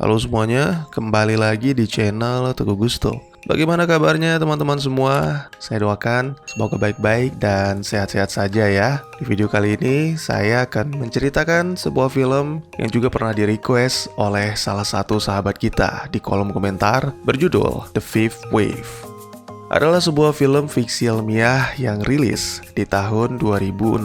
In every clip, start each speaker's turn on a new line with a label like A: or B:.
A: Halo semuanya, kembali lagi di channel Teguh Gusto. Bagaimana kabarnya teman-teman semua? Saya doakan semoga baik-baik dan sehat-sehat saja ya. Di video kali ini saya akan menceritakan sebuah film yang juga pernah di-request oleh salah satu sahabat kita di kolom komentar berjudul The Fifth Wave. Adalah sebuah film fiksi ilmiah yang rilis di tahun 2016,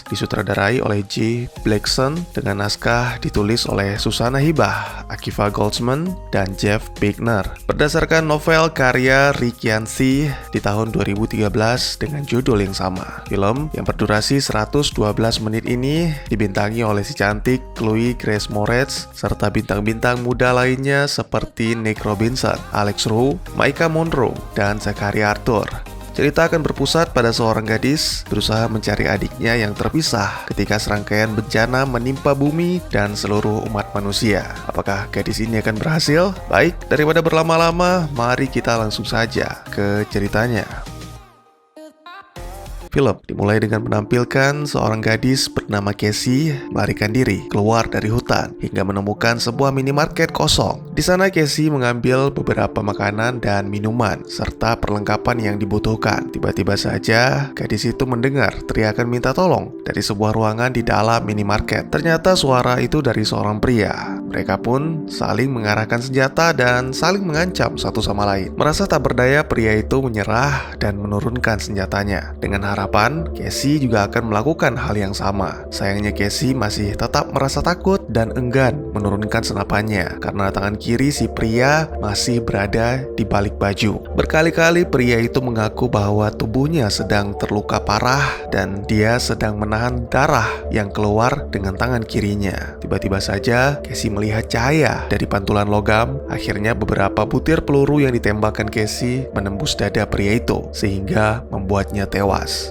A: disutradarai oleh J. Blakeson dengan naskah ditulis oleh Susana Hibah, Akiva Goldsman, dan Jeff Biegner. Berdasarkan novel karya Rick Yancey di tahun 2013 dengan judul yang sama. Film yang berdurasi 112 menit ini dibintangi oleh si cantik Chloe Grace Moretz serta bintang-bintang muda lainnya seperti Nick Robinson, Alex Roux, Maika Monroe, dan Zachariah Arthur. Cerita akan berpusat pada seorang gadis berusaha mencari adiknya yang terpisah ketika serangkaian bencana menimpa bumi dan seluruh umat manusia. Apakah gadis ini akan berhasil? Baik, daripada berlama-lama, mari kita langsung saja ke ceritanya. Film dimulai dengan menampilkan seorang gadis bernama Casey melarikan diri keluar dari hutan hingga menemukan sebuah minimarket kosong. Di sana Casey mengambil beberapa makanan dan minuman serta perlengkapan yang dibutuhkan. Tiba-tiba saja gadis itu mendengar teriakan minta tolong dari sebuah ruangan di dalam minimarket. Ternyata suara itu dari seorang pria. Mereka pun saling mengarahkan senjata dan saling mengancam satu sama lain. Merasa tak berdaya, pria itu menyerah dan menurunkan senjatanya. Dengan harapan, Casey juga akan melakukan hal yang sama. Sayangnya Casey masih tetap merasa takut dan enggan menurunkan senapannya karena tangan kiri si pria masih berada di balik baju. Berkali-kali pria itu mengaku bahwa tubuhnya sedang terluka parah dan dia sedang menahan darah yang keluar dengan tangan kirinya. Tiba-tiba saja Casey melihat cahaya dari pantulan logam. Akhirnya beberapa butir peluru yang ditembakkan Casey menembus dada pria itu sehingga membuatnya tewas.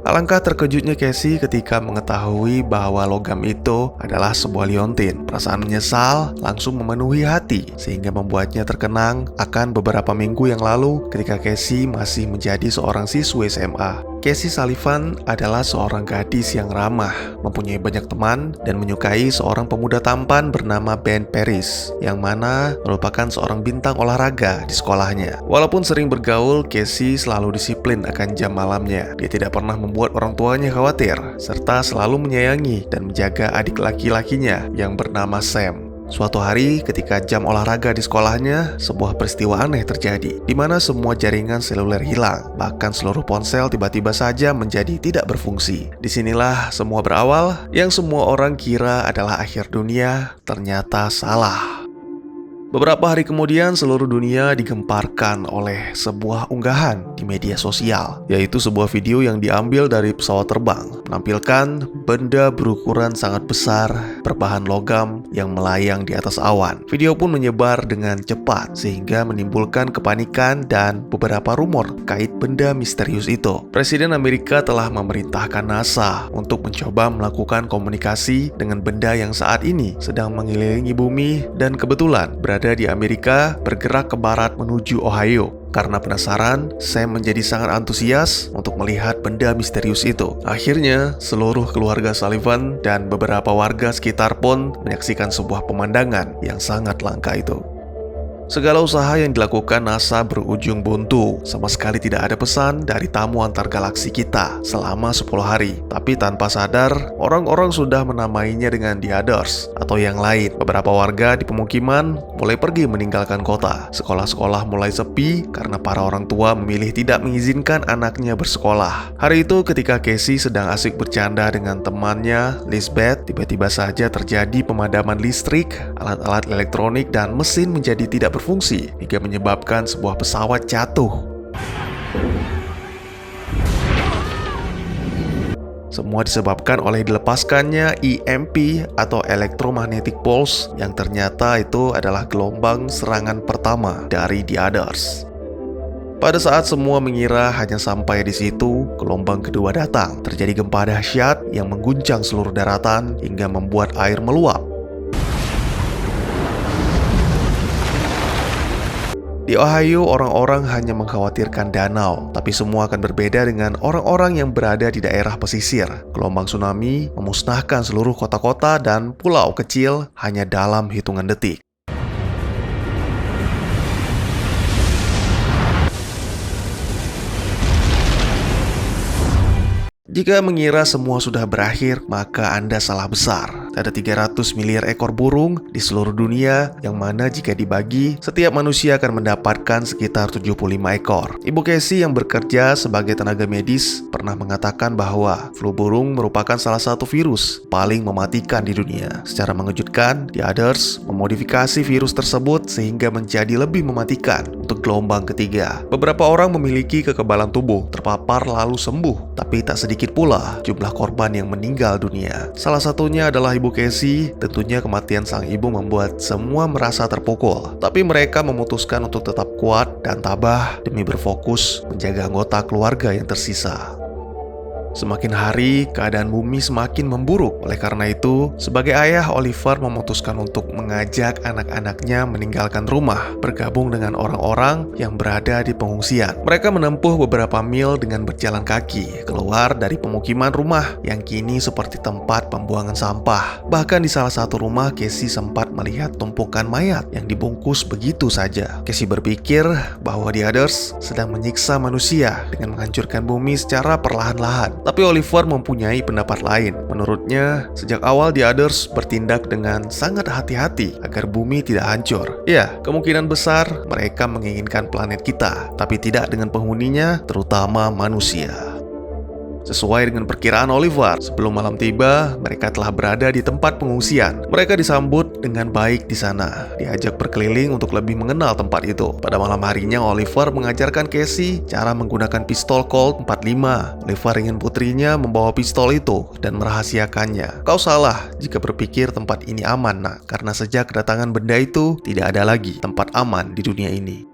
A: Alangkah terkejutnya Casey ketika mengetahui bahwa logam itu adalah sebuah liontin. Perasaan menyesal langsung memenuhi hati sehingga membuatnya terkenang akan beberapa minggu yang lalu ketika Casey masih menjadi seorang siswa SMA. Casey Sullivan adalah seorang gadis yang ramah, mempunyai banyak teman, dan menyukai seorang pemuda tampan bernama Ben Paris, yang mana merupakan seorang bintang olahraga di sekolahnya. Walaupun sering bergaul, Casey selalu disiplin akan jam malamnya. Dia tidak pernah membuat orang tuanya khawatir, serta selalu menyayangi dan menjaga adik laki-lakinya yang bernama Sam. Suatu hari ketika jam olahraga di sekolahnya, sebuah peristiwa aneh terjadi, di mana semua jaringan seluler hilang, bahkan seluruh ponsel tiba-tiba saja menjadi tidak berfungsi. Disinilah semua berawal, yang semua orang kira adalah akhir dunia, ternyata salah. Beberapa hari kemudian seluruh dunia digemparkan oleh sebuah unggahan di media sosial, yaitu sebuah video yang diambil dari pesawat terbang, menampilkan benda berukuran sangat besar berbahan logam yang melayang di atas awan. Video pun menyebar dengan cepat sehingga menimbulkan kepanikan dan beberapa rumor terkait benda misterius itu. Presiden Amerika telah memerintahkan NASA untuk mencoba melakukan komunikasi dengan benda yang saat ini sedang mengelilingi bumi dan kebetulan berada di Amerika, bergerak ke barat menuju Ohio. Karena penasaran, Sam menjadi sangat antusias untuk melihat benda misterius itu. Akhirnya, seluruh keluarga Sullivan dan beberapa warga sekitar pun menyaksikan sebuah pemandangan yang sangat langka itu. Segala usaha yang dilakukan NASA berujung buntu. Sama sekali tidak ada pesan dari tamu antar galaksi kita selama 10 hari. Tapi tanpa sadar, orang-orang sudah menamainya dengan The Others atau yang lain. Beberapa warga di pemukiman mulai pergi meninggalkan kota. Sekolah-sekolah mulai sepi karena para orang tua memilih tidak mengizinkan anaknya bersekolah. Hari itu ketika Casey sedang asik bercanda dengan temannya, Lisbeth, tiba-tiba saja terjadi pemadaman listrik, alat-alat elektronik dan mesin menjadi tidak berfungsi hingga menyebabkan sebuah pesawat jatuh. Semua disebabkan oleh dilepaskannya EMP atau Electromagnetic Pulse yang ternyata itu adalah gelombang serangan pertama dari The Others. Pada saat semua mengira hanya sampai di situ, gelombang kedua datang. Terjadi gempa dahsyat yang mengguncang seluruh daratan hingga membuat air meluap. Di Ohio, orang-orang hanya mengkhawatirkan danau, tapi semua akan berbeda dengan orang-orang yang berada di daerah pesisir. Gelombang tsunami memusnahkan seluruh kota-kota dan pulau kecil hanya dalam hitungan detik. Jika mengira semua sudah berakhir, maka Anda salah besar. Ada 300 miliar ekor burung di seluruh dunia, yang mana jika dibagi, setiap manusia akan mendapatkan sekitar 75 ekor. Ibu Casey yang bekerja sebagai tenaga medis pernah mengatakan bahwa flu burung merupakan salah satu virus paling mematikan di dunia. Secara mengejutkan, The Others memodifikasi virus tersebut sehingga menjadi lebih mematikan untuk gelombang ketiga. Beberapa orang memiliki kekebalan tubuh, terpapar lalu sembuh, tapi tak sedikit pula jumlah korban yang meninggal dunia. Salah satunya adalah Ibu Casey. Tentunya kematian sang ibu membuat semua merasa terpukul, tapi mereka memutuskan untuk tetap kuat dan tabah demi berfokus menjaga anggota keluarga yang tersisa. Semakin hari, keadaan bumi semakin memburuk. Oleh karena itu, sebagai ayah, Oliver memutuskan untuk mengajak anak-anaknya meninggalkan rumah, bergabung dengan orang-orang yang berada di pengungsian. Mereka menempuh beberapa mil dengan berjalan kaki, keluar dari pemukiman rumah yang kini seperti tempat pembuangan sampah. Bahkan di salah satu rumah, Casey sempat melihat tumpukan mayat yang dibungkus begitu saja. Casey berpikir bahwa The Others sedang menyiksa manusia dengan menghancurkan bumi secara perlahan-lahan. Tapi Oliver mempunyai pendapat lain. Menurutnya, sejak awal The Others bertindak dengan sangat hati-hati agar bumi tidak hancur. Ya, kemungkinan besar mereka menginginkan planet kita, tapi tidak dengan penghuninya, terutama manusia. Sesuai dengan perkiraan Oliver, sebelum malam tiba, mereka telah berada di tempat pengungsian. Mereka disambut dengan baik di sana, diajak berkeliling untuk lebih mengenal tempat itu. Pada malam harinya, Oliver mengajarkan Casey cara menggunakan pistol Colt 45. Oliver ingin putrinya membawa pistol itu dan merahasiakannya. Kau salah jika berpikir tempat ini aman, nak, karena sejak kedatangan benda itu, tidak ada lagi tempat aman di dunia ini.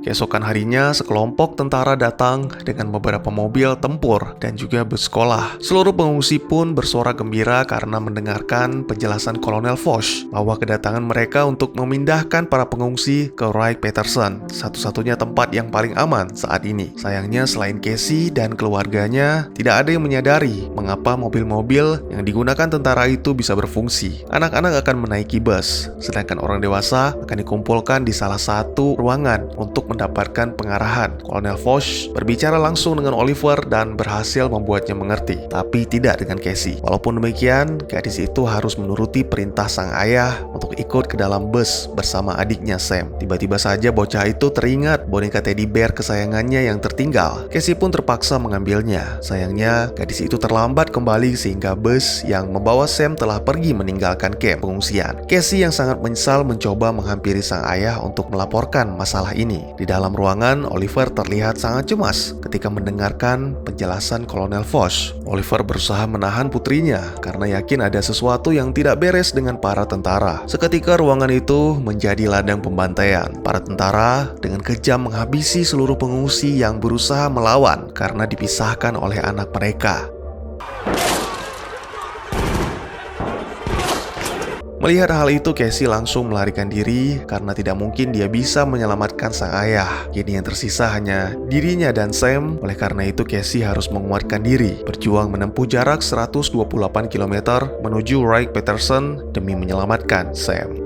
A: Keesokan harinya, sekelompok tentara datang dengan beberapa mobil tempur dan juga bus sekolah. Seluruh pengungsi pun bersorak gembira karena mendengarkan penjelasan Kolonel Foch bahwa kedatangan mereka untuk memindahkan para pengungsi ke Wright-Patterson, satu-satunya tempat yang paling aman saat ini. Sayangnya, selain Casey dan keluarganya, tidak ada yang menyadari mengapa mobil-mobil yang digunakan tentara itu bisa berfungsi. Anak-anak akan menaiki bus, sedangkan orang dewasa akan dikumpulkan di salah satu ruangan untuk mendapatkan pengarahan. Kolonel Foch berbicara langsung dengan Oliver dan berhasil membuatnya mengerti, tapi tidak dengan Casey. Walaupun demikian, gadis itu harus menuruti perintah sang ayah untuk ikut ke dalam bus bersama adiknya Sam. Tiba-tiba saja bocah itu teringat boneka teddy bear kesayangannya yang tertinggal. Casey pun terpaksa mengambilnya. Sayangnya, gadis itu terlambat kembali sehingga bus yang membawa Sam telah pergi meninggalkan kamp pengungsian. Casey yang sangat menyesal mencoba menghampiri sang ayah untuk melaporkan masalah ini. Di dalam ruangan, Oliver terlihat sangat cemas ketika mendengarkan penjelasan Kolonel Foch. Oliver berusaha menahan putrinya karena yakin ada sesuatu yang tidak beres dengan para tentara. Seketika ruangan itu menjadi ladang pembantaian. Para tentara dengan kejam menghabisi seluruh pengungsi yang berusaha melawan karena dipisahkan oleh anak mereka. Melihat hal itu, Casey langsung melarikan diri karena tidak mungkin dia bisa menyelamatkan sang ayah. Kini yang tersisa hanya dirinya dan Sam. Oleh karena itu, Casey harus menguatkan diri, berjuang menempuh jarak 128 km menuju Wright-Patterson demi menyelamatkan Sam.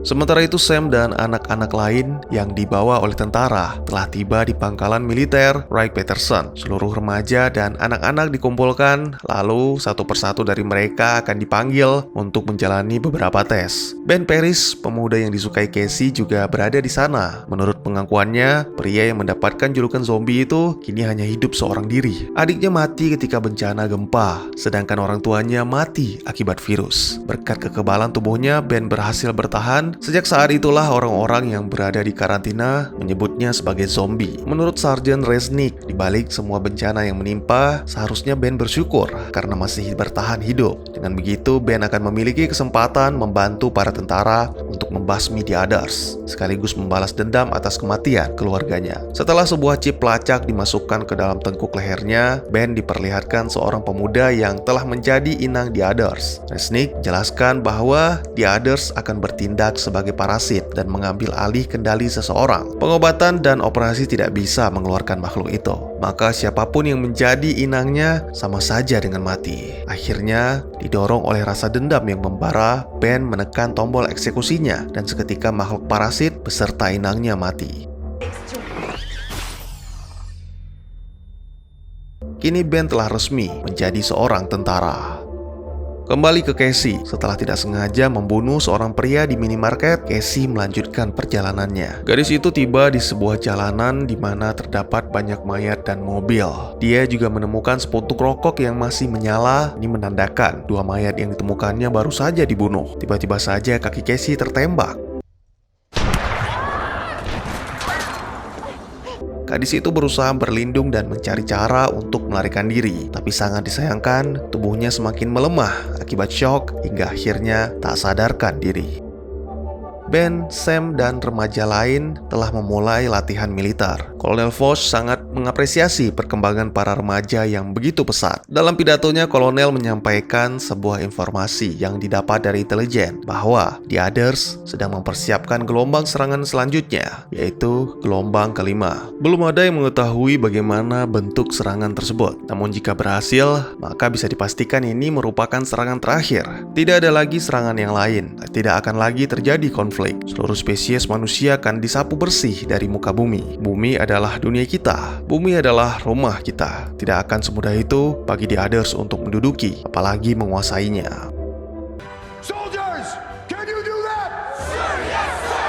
A: Sementara itu, Sam dan anak-anak lain yang dibawa oleh tentara telah tiba di pangkalan militer Wright-Patterson. Seluruh remaja dan anak-anak dikumpulkan, lalu satu persatu dari mereka akan dipanggil untuk menjalani beberapa tes. Ben Paris, pemuda yang disukai Casey, juga berada di sana. Menurut pengakuannya, pria yang mendapatkan julukan zombie itu kini hanya hidup seorang diri. Adiknya mati ketika bencana gempa, sedangkan orang tuanya mati akibat virus. Berkat kekebalan tubuhnya, Ben berhasil bertahan. Sejak saat itulah orang-orang yang berada di karantina menyebutnya sebagai zombie. Menurut Sarjen Resnick, di balik semua bencana yang menimpa, seharusnya Ben bersyukur karena masih bertahan hidup. Dengan begitu, Ben akan memiliki kesempatan membantu para tentara untuk membasmi The Others, sekaligus membalas dendam atas kematian keluarganya. Setelah sebuah chip pelacak dimasukkan ke dalam tengkuk lehernya, Ben diperlihatkan seorang pemuda yang telah menjadi inang The Others. Resnick jelaskan bahwa The Others akan bertindak sebagai parasit dan mengambil alih kendali seseorang. Pengobatan dan operasi tidak bisa mengeluarkan makhluk itu. Maka siapapun yang menjadi inangnya sama saja dengan mati. Akhirnya, didorong oleh rasa dendam yang membara, Ben menekan tombol eksekusinya dan seketika makhluk parasit beserta inangnya mati. Kini Ben telah resmi menjadi seorang tentara. Kembali ke Casey, setelah tidak sengaja membunuh seorang pria di minimarket, Casey melanjutkan perjalanannya. Gadis itu tiba di sebuah jalanan di mana terdapat banyak mayat dan mobil. Dia juga menemukan sepuntung rokok yang masih menyala. Ini menandakan 2 mayat yang ditemukannya baru saja dibunuh. Tiba-tiba saja kaki Casey tertembak. Gadis itu berusaha berlindung dan mencari cara untuk melarikan diri. Tapi sangat disayangkan, tubuhnya semakin melemah akibat syok hingga akhirnya tak sadarkan diri. Ben, Sam, dan remaja lain telah memulai latihan militer. Kolonel Foch sangat mengapresiasi perkembangan para remaja yang begitu pesat. Dalam pidatonya, Kolonel menyampaikan sebuah informasi yang didapat dari intelijen bahwa The Others sedang mempersiapkan gelombang serangan selanjutnya, yaitu gelombang kelima. Belum ada yang mengetahui bagaimana bentuk serangan tersebut. Namun jika berhasil, maka bisa dipastikan ini merupakan serangan terakhir. Tidak ada lagi serangan yang lain. Tidak akan lagi terjadi konflik. Seluruh spesies manusia akan disapu bersih dari muka bumi. Bumi adalah dunia kita. Bumi adalah rumah kita. Tidak akan semudah itu bagi The Others untuk menduduki, apalagi menguasainya. Soldiers, can you do that? Sir, yes, sir.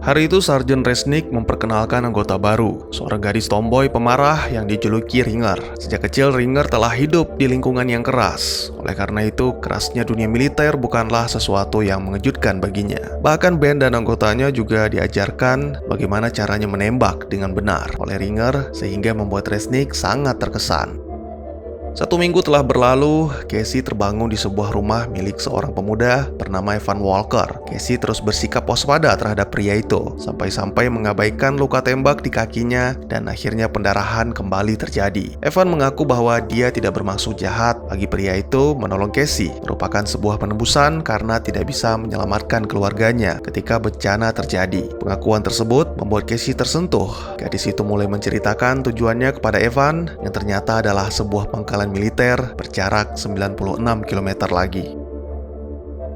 A: Hari itu Sarjen Resnick memperkenalkan anggota baru, seorang gadis tomboy pemarah yang dijuluki Ringer. Sejak kecil Ringer telah hidup di lingkungan yang keras. Oleh karena itu, kerasnya dunia militer bukanlah sesuatu yang mengejutkan baginya. Bahkan Ben dan anggotanya juga diajarkan bagaimana caranya menembak dengan benar oleh Ringer, sehingga membuat Resnick sangat terkesan. 1 minggu telah berlalu, Casey terbangun di sebuah rumah milik seorang pemuda bernama Evan Walker. Casey terus bersikap waspada terhadap pria itu, sampai-sampai mengabaikan luka tembak di kakinya dan akhirnya pendarahan kembali terjadi. Evan mengaku bahwa dia tidak bermaksud jahat. Bagi pria itu, menolong Casey merupakan sebuah penebusan karena tidak bisa menyelamatkan keluarganya ketika bencana terjadi. Pengakuan tersebut membuat Casey tersentuh. Gadis itu mulai menceritakan tujuannya kepada Evan yang ternyata adalah sebuah pangkalan militer berjarak 96 km lagi.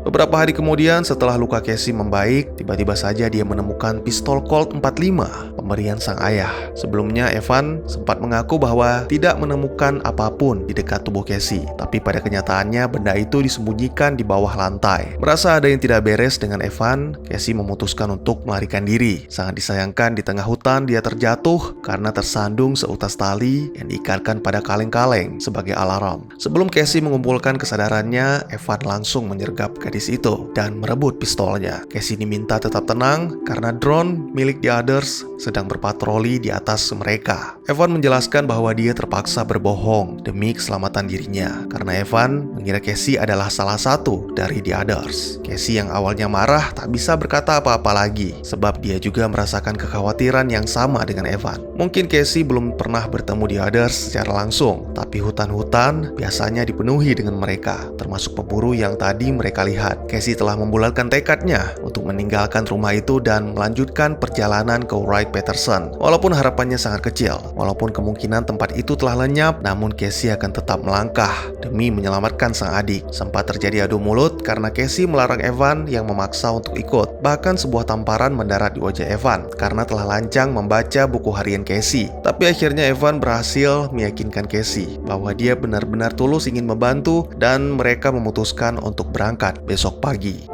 A: Beberapa hari kemudian setelah luka Casey membaik, tiba-tiba saja dia menemukan pistol Colt 45, pemberian sang ayah. Sebelumnya Evan sempat mengaku bahwa tidak menemukan apapun di dekat tubuh Casey, tapi pada kenyataannya benda itu disembunyikan di bawah lantai. Merasa ada yang tidak beres dengan Evan, Casey memutuskan untuk melarikan diri. Sangat disayangkan di tengah hutan dia terjatuh karena tersandung seutas tali yang diikatkan pada kaleng-kaleng sebagai alarm. Sebelum Casey mengumpulkan kesadarannya, Evan langsung menyergap gadis itu dan merebut pistolnya. Casey diminta tetap tenang karena drone milik The Others sedang berpatroli di atas mereka. Evan menjelaskan bahwa dia terpaksa berbohong demi keselamatan dirinya karena Evan mengira Casey adalah salah satu dari The Others. Casey yang awalnya marah tak bisa berkata apa-apa lagi sebab dia juga merasakan kekhawatiran yang sama dengan Evan. Mungkin Casey belum pernah bertemu The Others secara langsung, tapi hutan-hutan biasanya dipenuhi dengan mereka, termasuk pemburu yang tadi mereka lihat. Casey telah membulatkan tekadnya untuk meninggalkan rumah itu dan melanjutkan perjalanan ke Wright-Patterson. Walaupun harapannya sangat kecil, walaupun kemungkinan tempat itu telah lenyap, namun Casey akan tetap melangkah demi menyelamatkan sang adik. Sempat terjadi adu mulut karena Casey melarang Evan yang memaksa untuk ikut. Bahkan sebuah tamparan mendarat di wajah Evan karena telah lancang membaca buku harian Casey. Tapi akhirnya Evan berhasil meyakinkan Casey bahwa dia benar-benar tulus ingin membantu dan mereka memutuskan untuk berangkat besok pagi.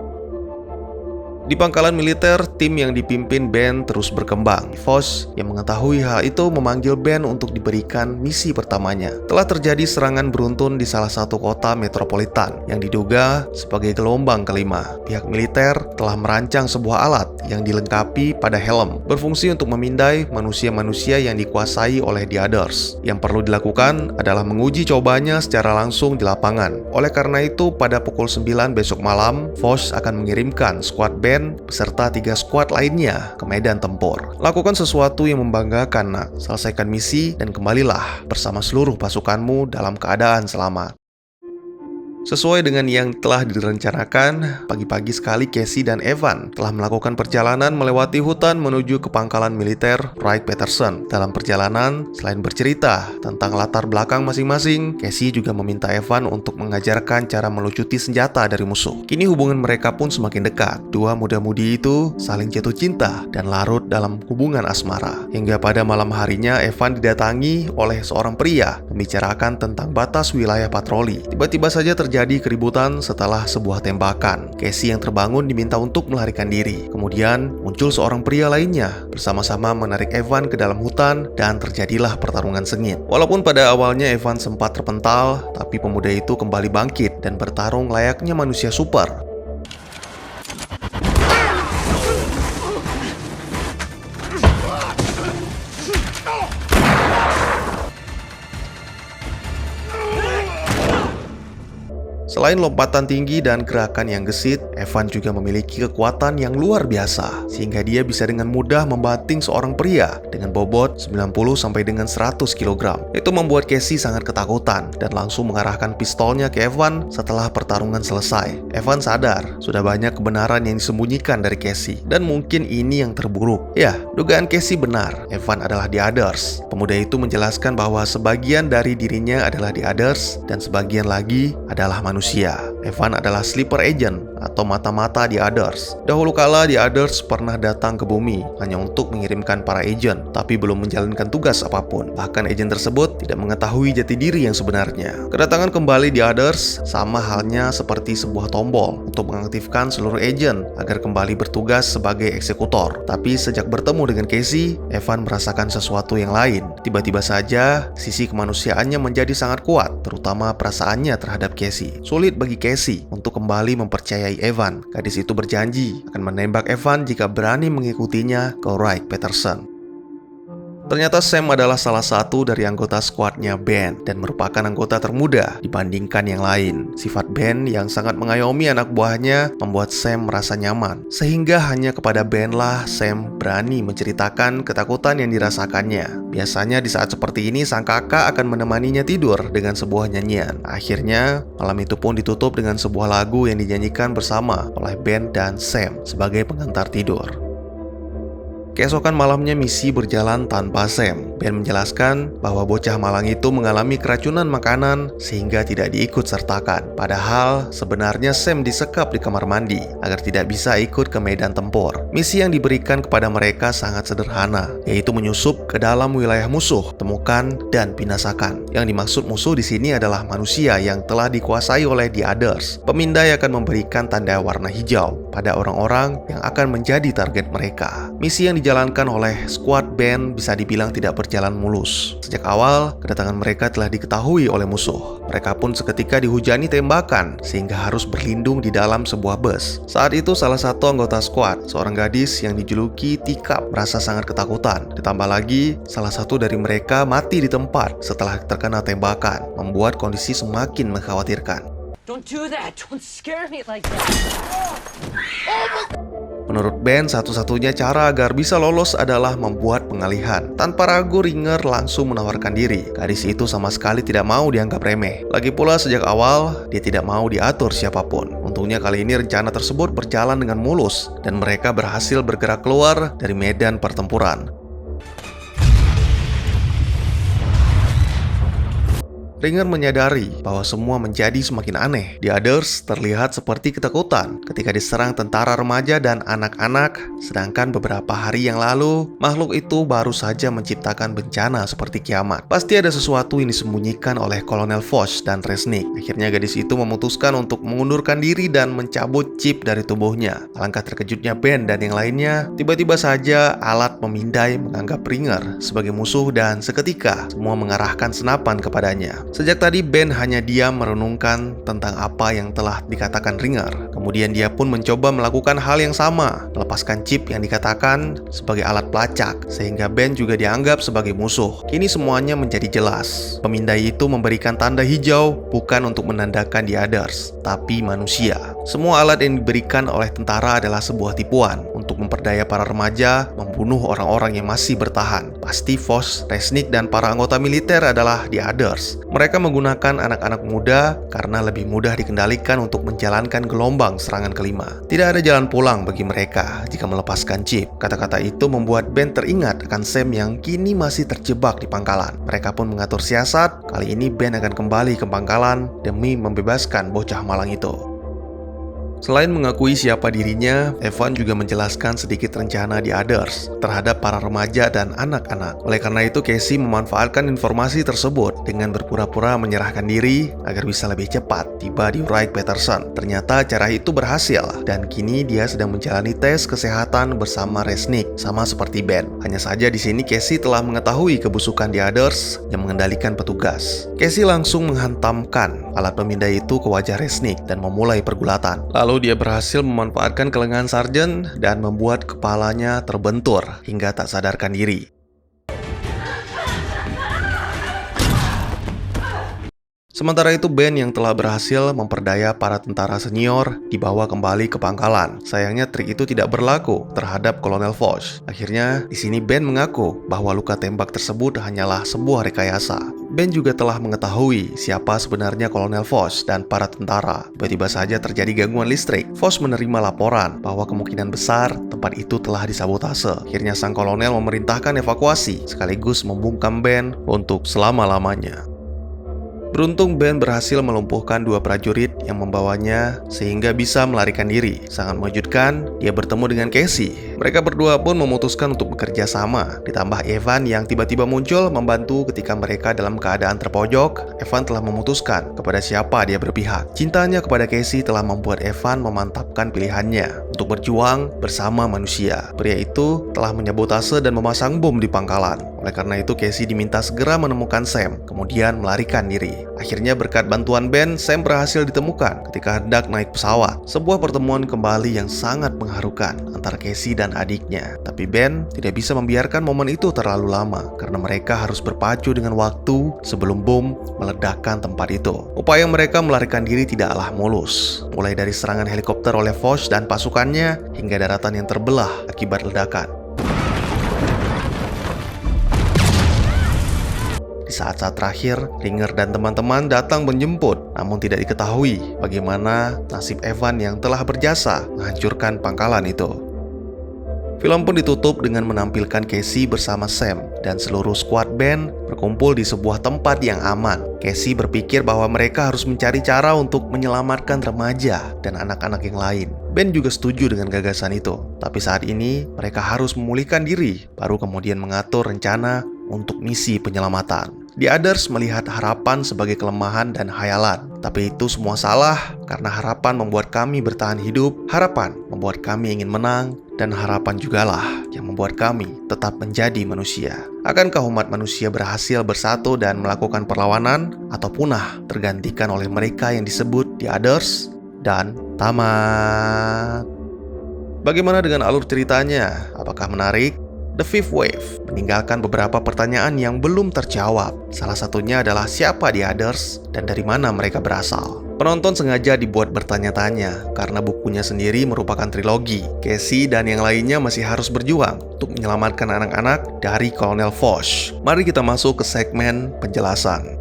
A: Di pangkalan militer, tim yang dipimpin Ben terus berkembang. Foch yang mengetahui hal itu memanggil Ben untuk diberikan misi pertamanya. Telah terjadi serangan beruntun di salah satu kota metropolitan yang diduga sebagai gelombang kelima. Pihak militer telah merancang sebuah alat yang dilengkapi pada helm, berfungsi untuk memindai manusia-manusia yang dikuasai oleh The Others. Yang perlu dilakukan adalah menguji cobanya secara langsung di lapangan. Oleh karena itu, pada pukul 9 besok malam, Foch akan mengirimkan skuad Ben beserta 3 skuad lainnya ke medan tempur. Lakukan sesuatu yang membanggakan, nak. Selesaikan misi dan kembalilah bersama seluruh pasukanmu dalam keadaan selamat. Sesuai dengan yang telah direncanakan, pagi-pagi sekali Casey dan Evan telah melakukan perjalanan melewati hutan menuju ke pangkalan militer Wright-Patterson. Dalam perjalanan, selain bercerita tentang latar belakang masing-masing, Casey juga meminta Evan untuk mengajarkan cara melucuti senjata dari musuh. Kini hubungan mereka pun semakin dekat. Dua muda-mudi itu saling jatuh cinta dan larut dalam hubungan asmara. Hingga pada malam harinya, Evan didatangi oleh seorang pria membicarakan tentang batas wilayah patroli. Tiba-tiba saja terjadi keributan setelah sebuah tembakan. Casey yang terbangun diminta untuk melarikan diri. Kemudian muncul seorang pria lainnya bersama-sama menarik Evan ke dalam hutan dan terjadilah pertarungan sengit. Walaupun pada awalnya Evan sempat terpental, tapi pemuda itu kembali bangkit dan bertarung layaknya manusia super. Selain lompatan tinggi dan gerakan yang gesit, Evan juga memiliki kekuatan yang luar biasa, sehingga dia bisa dengan mudah membanting seorang pria dengan bobot 90 sampai dengan 100 kg. Itu membuat Casey sangat ketakutan dan langsung mengarahkan pistolnya ke Evan setelah pertarungan selesai. Evan sadar sudah banyak kebenaran yang disembunyikan dari Casey, dan mungkin ini yang terburuk. Ya, dugaan Casey benar. Evan adalah The Others. Pemuda itu menjelaskan bahwa sebagian dari dirinya adalah The Others dan sebagian lagi adalah manusia. Evan adalah sleeper agent atau mata-mata The Others. Dahulu kala The Others pernah datang ke bumi hanya untuk mengirimkan para agent, tapi belum menjalankan tugas apapun. Bahkan agent tersebut tidak mengetahui jati diri yang sebenarnya. Kedatangan kembali The Others sama halnya seperti sebuah tombol untuk mengaktifkan seluruh agent agar kembali bertugas sebagai eksekutor. Tapi sejak bertemu dengan Casey, Evan merasakan sesuatu yang lain. Tiba-tiba saja sisi kemanusiaannya menjadi sangat kuat, terutama perasaannya terhadap Casey. Sulit bagi Casey untuk kembali mempercayai Evan. Gadis itu berjanji akan menembak Evan jika berani mengikutinya ke Wright-Patterson. Ternyata Sam adalah salah satu dari anggota skuadnya Ben dan merupakan anggota termuda dibandingkan yang lain. Sifat Ben yang sangat mengayomi anak buahnya membuat Sam merasa nyaman, sehingga hanya kepada Ben lah Sam berani menceritakan ketakutan yang dirasakannya. Biasanya di saat seperti ini sang kakak akan menemaninya tidur dengan sebuah nyanyian. Akhirnya malam itu pun ditutup dengan sebuah lagu yang dinyanyikan bersama oleh Ben dan Sam sebagai pengantar tidur. Keesokan malamnya misi berjalan tanpa Sam. Ben menjelaskan bahwa bocah malang itu mengalami keracunan makanan sehingga tidak diikut sertakan. Padahal sebenarnya Sam disekap di kamar mandi agar tidak bisa ikut ke medan tempur. Misi yang diberikan kepada mereka sangat sederhana, yaitu menyusup ke dalam wilayah musuh, temukan dan binasakan. Yang dimaksud musuh di sini adalah manusia yang telah dikuasai oleh The Others. Pemindai akan memberikan tanda warna hijau pada orang-orang yang akan menjadi target mereka. Misi yang dijalankan oleh skuad Ben bisa dibilang tidak berjalan mulus. Sejak awal, kedatangan mereka telah diketahui oleh musuh. Mereka pun seketika dihujani tembakan sehingga harus berlindung di dalam sebuah bus. Saat itu salah satu anggota skuad, seorang gadis yang dijuluki Tikap, merasa sangat ketakutan. Ditambah lagi, salah satu dari mereka mati di tempat setelah terkena tembakan, membuat kondisi semakin mengkhawatirkan.
B: Don't do that. Don't scare me like that.
A: Menurut Ben, satu-satunya cara agar bisa lolos adalah membuat pengalihan. Tanpa ragu, Ringer langsung menawarkan diri. Gadis itu sama sekali tidak mau dianggap remeh. Lagi pula sejak awal, dia tidak mau diatur siapapun. Untungnya kali ini rencana tersebut berjalan dengan mulus, dan mereka berhasil bergerak keluar dari medan pertempuran. Ringer menyadari bahwa semua menjadi semakin aneh. The Others terlihat seperti ketakutan ketika diserang tentara remaja dan anak-anak, sedangkan beberapa hari yang lalu, makhluk itu baru saja menciptakan bencana seperti kiamat. Pasti ada sesuatu yang disembunyikan oleh Kolonel Foch dan Resnick. Akhirnya gadis itu memutuskan untuk mengundurkan diri dan mencabut chip dari tubuhnya. Alangkah terkejutnya Ben dan yang lainnya, tiba-tiba saja alat pemindai menganggap Ringer sebagai musuh dan seketika semua mengarahkan senapan kepadanya. Sejak tadi Ben hanya diam merenungkan tentang apa yang telah dikatakan Ringer. Kemudian dia pun mencoba melakukan hal yang sama, melepaskan chip yang dikatakan sebagai alat pelacak, sehingga Ben juga dianggap sebagai musuh. Kini semuanya menjadi jelas. Pemindai itu memberikan tanda hijau bukan untuk menandakan The Others, tapi manusia. Semua alat yang diberikan oleh tentara adalah sebuah tipuan untuk memperdaya para remaja membunuh orang-orang yang masih bertahan. Pasti Foch, Resnick, dan para anggota militer adalah The Others. Mereka menggunakan anak-anak muda karena lebih mudah dikendalikan untuk menjalankan gelombang serangan kelima. Tidak ada jalan pulang bagi mereka jika melepaskan Chip. Kata-kata itu membuat Ben teringat akan Sam yang kini masih terjebak di pangkalan. Mereka pun mengatur siasat. Kali ini Ben akan kembali ke pangkalan demi membebaskan bocah malang itu. Selain mengakui siapa dirinya, Evan juga menjelaskan sedikit rencana The Others terhadap para remaja dan anak-anak. Oleh karena itu, Casey memanfaatkan informasi tersebut dengan berpura-pura menyerahkan diri agar bisa lebih cepat tiba di Wright-Patterson. Ternyata cara itu berhasil dan kini dia sedang menjalani tes kesehatan bersama Resnick, sama seperti Ben. Hanya saja di sini Casey telah mengetahui kebusukan The Others yang mengendalikan petugas. Casey langsung menghantamkan alat pemindai itu ke wajah Resnick dan memulai pergulatan. Lalu dia berhasil memanfaatkan kelengahan Sargent dan membuat kepalanya terbentur hingga tak sadarkan diri. Sementara itu, Ben yang telah berhasil memperdaya para tentara senior dibawa kembali ke pangkalan. Sayangnya trik itu tidak berlaku terhadap Kolonel Foch. Akhirnya, di sini Ben mengaku bahwa luka tembak tersebut hanyalah sebuah rekayasa. Ben juga telah mengetahui siapa sebenarnya Kolonel Foch dan para tentara. Tiba-tiba saja terjadi gangguan listrik. Foch menerima laporan bahwa kemungkinan besar tempat itu telah disabotase. Akhirnya sang kolonel memerintahkan evakuasi sekaligus membungkam Ben untuk selama-lamanya. Beruntung Ben berhasil melumpuhkan 2 prajurit yang membawanya sehingga bisa melarikan diri. Sangat mengejutkan, dia bertemu dengan Casey. Mereka berdua pun memutuskan untuk bekerja sama. Ditambah Evan yang tiba-tiba muncul membantu ketika mereka dalam keadaan terpojok. Evan telah memutuskan kepada siapa dia berpihak. Cintanya kepada Casey telah membuat Evan memantapkan pilihannya untuk berjuang bersama manusia. Pria itu telah menyabotase dan memasang bom di pangkalan. Oleh karena itu Casey diminta segera menemukan Sam, kemudian melarikan diri. Akhirnya berkat bantuan Ben, Sam berhasil ditemukan ketika hendak naik pesawat. Sebuah pertemuan kembali yang sangat mengharukan antara Casey dan adiknya. Tapi Ben tidak bisa membiarkan momen itu terlalu lama karena mereka harus berpacu dengan waktu sebelum bom meledakkan tempat itu. Upaya mereka melarikan diri tidaklah mulus. Mulai dari serangan helikopter oleh Foch dan pasukannya hingga daratan yang terbelah akibat ledakan. Di saat-saat terakhir, Ringer dan teman-teman datang menjemput, namun tidak diketahui bagaimana nasib Evan yang telah berjasa menghancurkan pangkalan itu. Film pun ditutup dengan menampilkan Casey bersama Sam dan seluruh skuad band berkumpul di sebuah tempat yang aman. Casey berpikir bahwa mereka harus mencari cara untuk menyelamatkan remaja dan anak-anak yang lain. Ben juga setuju dengan gagasan itu, tapi saat ini mereka harus memulihkan diri, baru kemudian mengatur rencana untuk misi penyelamatan. The Others melihat harapan sebagai kelemahan dan khayalan, tapi itu semua salah karena harapan membuat kami bertahan hidup, harapan membuat kami ingin menang, dan harapan jugalah yang membuat kami tetap menjadi manusia. Akankah umat manusia berhasil bersatu dan melakukan perlawanan, atau punah tergantikan oleh mereka yang disebut The Others? Dan tamat. Bagaimana dengan alur ceritanya? Apakah menarik? The Fifth Wave meninggalkan beberapa pertanyaan yang belum terjawab. Salah satunya adalah siapa The Others dan dari mana mereka berasal. Penonton sengaja dibuat bertanya-tanya karena bukunya sendiri merupakan trilogi. Casey dan yang lainnya masih harus berjuang untuk menyelamatkan anak-anak dari Kolonel Foch. Mari kita masuk ke segmen penjelasan.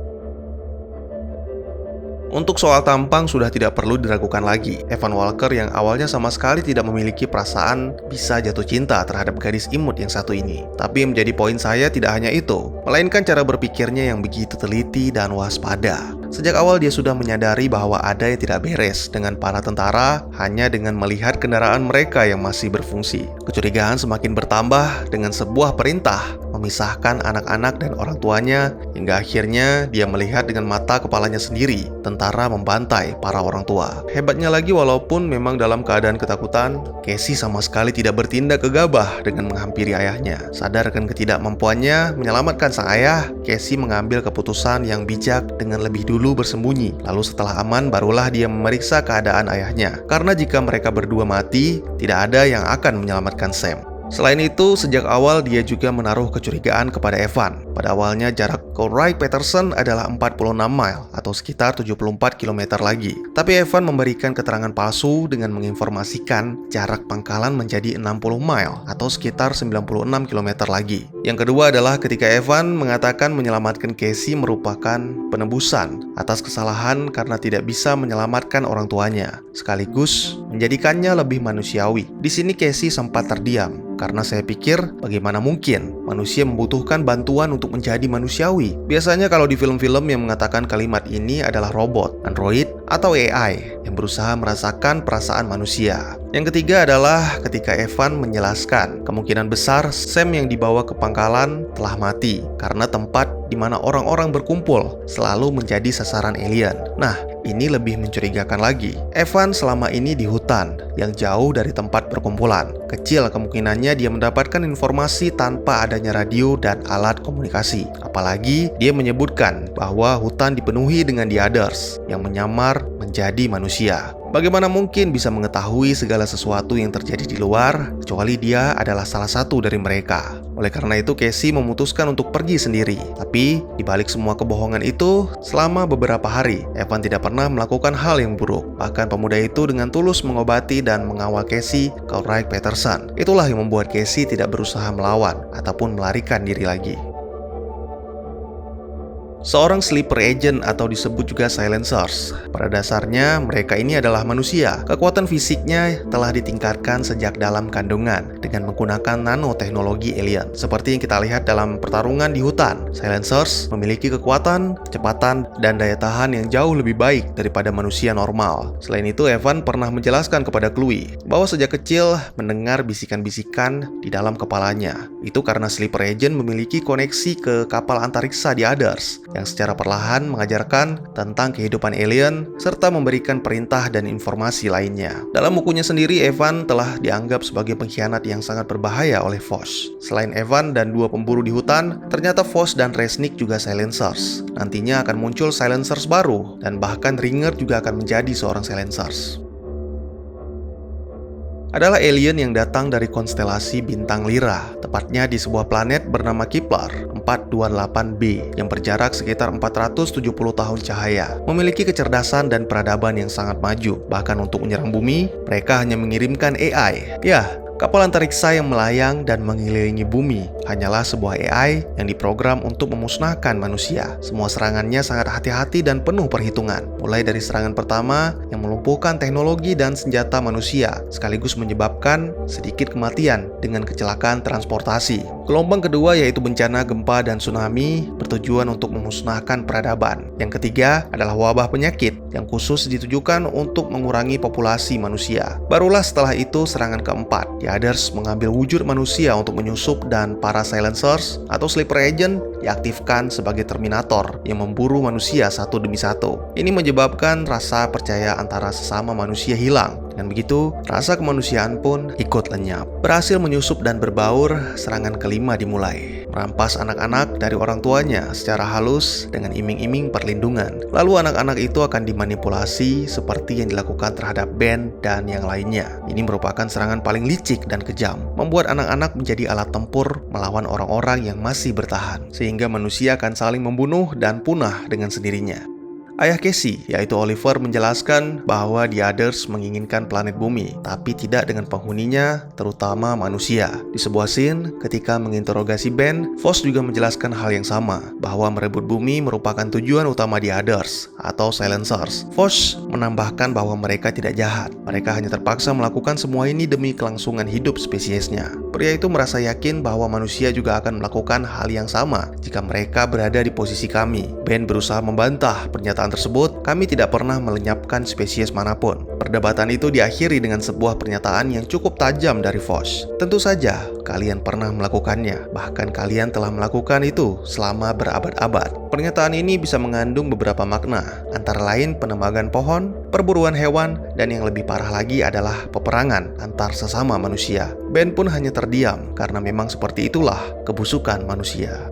A: Untuk soal tampang sudah tidak perlu diragukan lagi. Evan Walker yang awalnya sama sekali tidak memiliki perasaan bisa jatuh cinta terhadap gadis imut yang satu ini. Tapi yang menjadi poin saya tidak hanya itu, melainkan cara berpikirnya yang begitu teliti dan waspada. Sejak awal dia sudah menyadari bahwa ada yang tidak beres dengan para tentara hanya dengan melihat kendaraan mereka yang masih berfungsi. Kecurigaan semakin bertambah dengan sebuah perintah memisahkan anak-anak dan orang tuanya, hingga akhirnya dia melihat dengan mata kepalanya sendiri tentara membantai para orang tua. Hebatnya lagi, walaupun memang dalam keadaan ketakutan, Casey sama sekali tidak bertindak gegabah dengan menghampiri ayahnya. Sadar akan ketidakmampuannya menyelamatkan sang ayah, Casey mengambil keputusan yang bijak dengan lebih dulu bersembunyi. Lalu setelah aman, barulah dia memeriksa keadaan ayahnya. Karena jika mereka berdua mati, tidak ada yang akan menyelamatkan Sam. Selain itu, sejak awal dia juga menaruh kecurigaan kepada Evan. Pada awalnya jarak ke Wright-Patterson adalah 46 mile atau sekitar 74 km lagi. Tapi Evan memberikan keterangan palsu dengan menginformasikan jarak pangkalan menjadi 60 mile atau sekitar 96 km lagi. Yang kedua adalah ketika Evan mengatakan menyelamatkan Casey merupakan penebusan atas kesalahan karena tidak bisa menyelamatkan orang tuanya, sekaligus menjadikannya lebih manusiawi. Di sini Casey sempat terdiam karena saya pikir bagaimana mungkin manusia membutuhkan bantuan untuk menjadi manusiawi. Biasanya kalau di film-film yang mengatakan kalimat ini adalah robot, android, atau AI yang berusaha merasakan perasaan manusia. Yang ketiga adalah ketika Evan menjelaskan kemungkinan besar Sam yang dibawa ke pangkalan telah mati karena tempat di mana orang-orang berkumpul selalu menjadi sasaran alien. Nah, ini lebih mencurigakan lagi. Evan selama ini di hutan yang jauh dari tempat perkumpulan. Kecil kemungkinannya dia mendapatkan informasi tanpa adanya radio dan alat komunikasi. Apalagi dia menyebutkan bahwa hutan dipenuhi dengan The Others yang menyamar menjadi manusia. Bagaimana mungkin bisa mengetahui segala sesuatu yang terjadi di luar, kecuali dia adalah salah satu dari mereka. Oleh karena itu, Casey memutuskan untuk pergi sendiri. Tapi, di balik semua kebohongan itu, selama beberapa hari, Evan tidak pernah melakukan hal yang buruk. Bahkan pemuda itu dengan tulus mengobati dan mengawal Casey ke Wright-Patterson. Itulah yang membuat Casey tidak berusaha melawan ataupun melarikan diri lagi. Seorang sleeper agent atau disebut juga silencers. Pada dasarnya mereka ini adalah manusia. Kekuatan fisiknya telah ditingkatkan sejak dalam kandungan dengan menggunakan nanoteknologi alien. Seperti yang kita lihat dalam pertarungan di hutan, silencers memiliki kekuatan, kecepatan, dan daya tahan yang jauh lebih baik daripada manusia normal. Selain itu, Evan pernah menjelaskan kepada Chloe bahwa sejak kecil mendengar bisikan-bisikan di dalam kepalanya. Itu karena sleeper agent memiliki koneksi ke kapal antariksa The Others yang secara perlahan mengajarkan tentang kehidupan alien serta memberikan perintah dan informasi lainnya. Dalam bukunya sendiri, Evan telah dianggap sebagai pengkhianat yang sangat berbahaya oleh Vosh. Selain Evan dan dua pemburu di hutan, ternyata Vosh dan Resnick juga silencers. Nantinya akan muncul silencers baru, dan bahkan Ringer juga akan menjadi seorang silencers. Adalah alien yang datang dari konstelasi bintang Lyra, tepatnya di sebuah planet bernama Kepler 428b yang berjarak sekitar 470 tahun cahaya. Memiliki kecerdasan dan peradaban yang sangat maju. Bahkan untuk menyerang bumi, mereka hanya mengirimkan AI. Ya, kapal antariksa yang melayang dan mengelilingi bumi hanyalah sebuah AI yang diprogram untuk memusnahkan manusia. Semua serangannya sangat hati-hati dan penuh perhitungan. Mulai dari serangan pertama yang melumpuhkan teknologi dan senjata manusia, sekaligus menyebabkan sedikit kematian dengan kecelakaan transportasi. Gelombang kedua yaitu bencana gempa dan tsunami bertujuan untuk memusnahkan peradaban. Yang ketiga adalah wabah penyakit yang khusus ditujukan untuk mengurangi populasi manusia. Barulah setelah itu serangan keempat. The Others mengambil wujud manusia untuk menyusup dan para silencers atau sleeper agent diaktifkan sebagai terminator yang memburu manusia satu demi satu. Ini menyebabkan rasa percaya antara sesama manusia hilang. Dengan begitu, rasa kemanusiaan pun ikut lenyap. Berhasil menyusup dan berbaur, serangan kelima dimulai. Merampas anak-anak dari orang tuanya secara halus dengan iming-iming perlindungan. Lalu anak-anak itu akan dimanipulasi seperti yang dilakukan terhadap Ben dan yang lainnya. Ini merupakan serangan paling licik dan kejam, membuat anak-anak menjadi alat tempur melawan orang-orang yang masih bertahan, sehingga manusia akan saling membunuh dan punah dengan sendirinya. Ayah Casey, yaitu Oliver, menjelaskan bahwa The Others menginginkan planet bumi, tapi tidak dengan penghuninya, terutama manusia. Di sebuah scene, ketika menginterogasi Ben, Vosh juga menjelaskan hal yang sama, bahwa merebut bumi merupakan tujuan utama The Others, atau silencers. Vosh menambahkan bahwa mereka tidak jahat. Mereka hanya terpaksa melakukan semua ini demi kelangsungan hidup spesiesnya. Pria itu merasa yakin bahwa manusia juga akan melakukan hal yang sama jika mereka berada di posisi kami. Ben berusaha membantah pernyataan tersebut. Kami tidak pernah melenyapkan spesies manapun. Perdebatan itu diakhiri dengan sebuah pernyataan yang cukup tajam dari Vosh. Tentu saja, kalian pernah melakukannya. Bahkan kalian telah melakukan itu selama berabad-abad. Pernyataan ini bisa mengandung beberapa makna, antara lain penebangan pohon, perburuan hewan, dan yang lebih parah lagi adalah peperangan antar sesama manusia. Ben pun hanya terdiam, karena memang seperti itulah kebusukan manusia.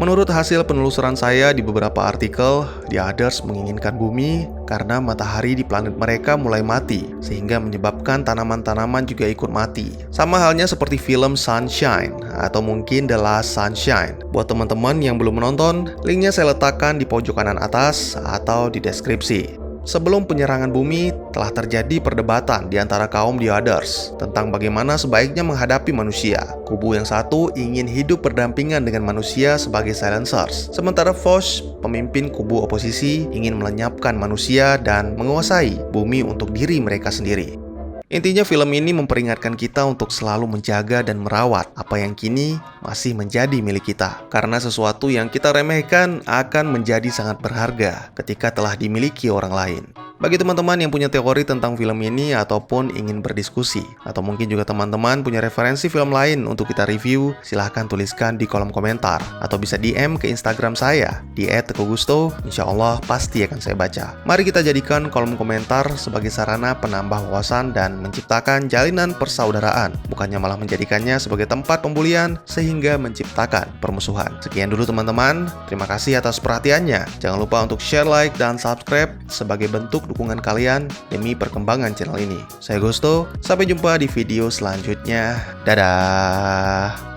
A: Menurut hasil penelusuran saya di beberapa artikel, The Others menginginkan bumi karena matahari di planet mereka mulai mati, sehingga menyebabkan tanaman-tanaman juga ikut mati. Sama halnya seperti film Sunshine atau mungkin The Last Sunshine. Buat teman-teman yang belum menonton, linknya saya letakkan di pojok kanan atas atau di deskripsi. Sebelum penyerangan bumi, telah terjadi perdebatan di antara kaum The Others tentang bagaimana sebaiknya menghadapi manusia. Kubu yang satu ingin hidup berdampingan dengan manusia sebagai silencers, sementara Foch, pemimpin kubu oposisi, ingin melenyapkan manusia dan menguasai bumi untuk diri mereka sendiri. Intinya film ini memperingatkan kita untuk selalu menjaga dan merawat apa yang kini masih menjadi milik kita. Karena sesuatu yang kita remehkan akan menjadi sangat berharga ketika telah dimiliki orang lain. Bagi teman-teman yang punya teori tentang film ini ataupun ingin berdiskusi, atau mungkin juga teman-teman punya referensi film lain untuk kita review, silahkan tuliskan di kolom komentar, atau bisa DM ke Instagram saya di @tegugusto. Insya Allah pasti akan saya baca. Mari kita jadikan kolom komentar sebagai sarana penambah wawasan dan menciptakan jalinan persaudaraan, bukannya malah menjadikannya sebagai tempat pembulian sehingga menciptakan permusuhan. Sekian dulu teman-teman, terima kasih atas perhatiannya. Jangan lupa untuk share, like, dan subscribe sebagai bentuk dukungan kalian demi perkembangan channel ini. Saya Gusto, sampai jumpa di video selanjutnya. Dadah!